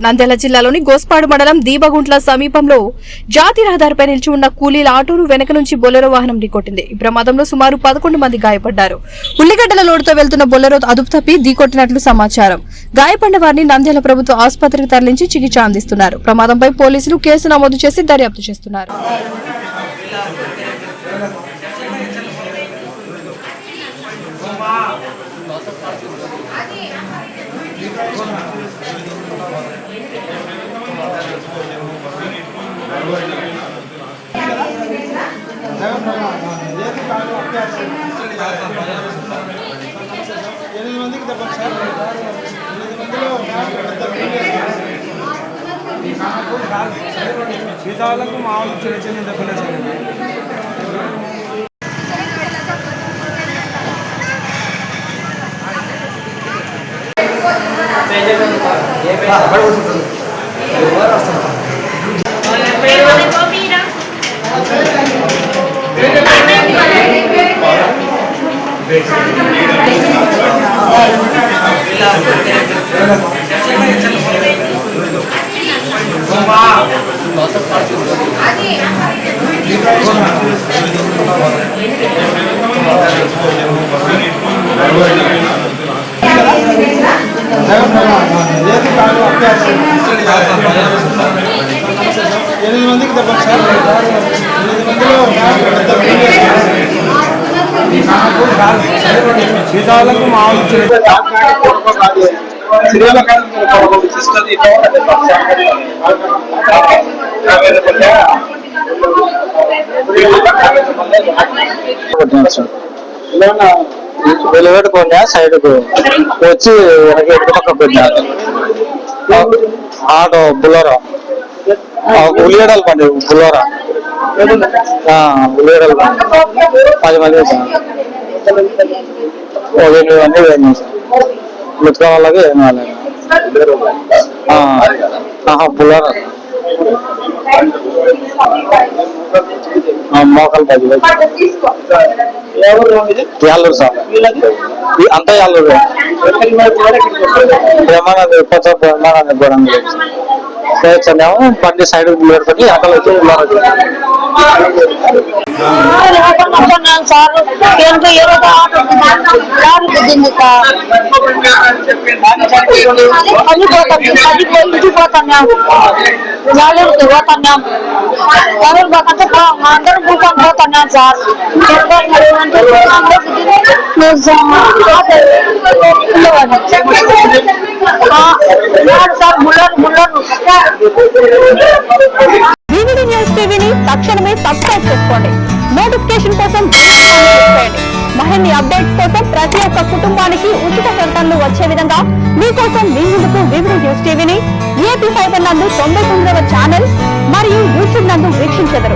నంద్యాల జిల్లాలోని గోస్పాడు మండలం దీబగుంట్ల సమీపంలో జాతీయ రహదారిపై నిలిచి ఉన్న కూలీల ఆటోను వెనక నుంచి బొలెరో వాహనం ఢీకొట్టింది. ఈ ప్రమాదంలో సుమారు 11 మంది గాయపడ్డారు. ఉల్లిగడ్డల లోడుతో వెళ్తున్న బొలెరో అదుపు తప్పి ఢీకొట్టినట్లు సమాచారం. గాయపడిన వారిని నంద్యాల ప్రభుత్వ ఆసుపత్రికి తరలించి చికిత్స అందిస్తున్నారు. ప్రమాదంపై పోలీసులు కేసు నమోదు చేసి దర్యాప్తు చేస్తున్నారు. మిగతాలకు మామూలు చిన్న చిన్న దెబ్బలే మిగతాలకు మామూలు వెలువెట్టుకోండి సైడ్ కు వచ్చి పక్క పెట్టారు ఆటో బులోరా ఉల్లిగడ్డలు పండి బులోరా ఉల్లిగడ్డలు 10 మంది 8 మంది పోయింది సార్. ముత్తుక వాళ్ళకి ఏం కాలేదు. బులోరా మోకాలు 10 యాళ్ళూరు సార్ అంతా యాళ్ళూరు బ్రహ్మానంద బ్రహ్మానంద గోడం చేస్తున్నాము. బండి సైడ్ పెట్టి అక్కడ వచ్చి సార్ గుద్దింది సార్. ఇంటికి పోతున్నాం యాలూరుకి పోతున్నాం. యాలూరు పోతుంటే అందరం కూర్చొని పోతున్నాం సార్. సార్ వివిడి న్యూస్ టీవీని తక్షణమే సబ్స్క్రైబ్ చేసుకోండి. నోటిఫికేషన్ కోసం చేయండి. మరిన్ని అప్డేట్స్ కోసం ప్రతి ఒక్క కుటుంబానికి ఉచిత ప్రకటనలు వచ్చే విధంగా మీకోసం మీ ముందుకు వివిడి న్యూస్ టీవీని AP5 నందు 99వ ఛానల్ మరియు యూట్యూబ్ నందు వీక్షించెదరు.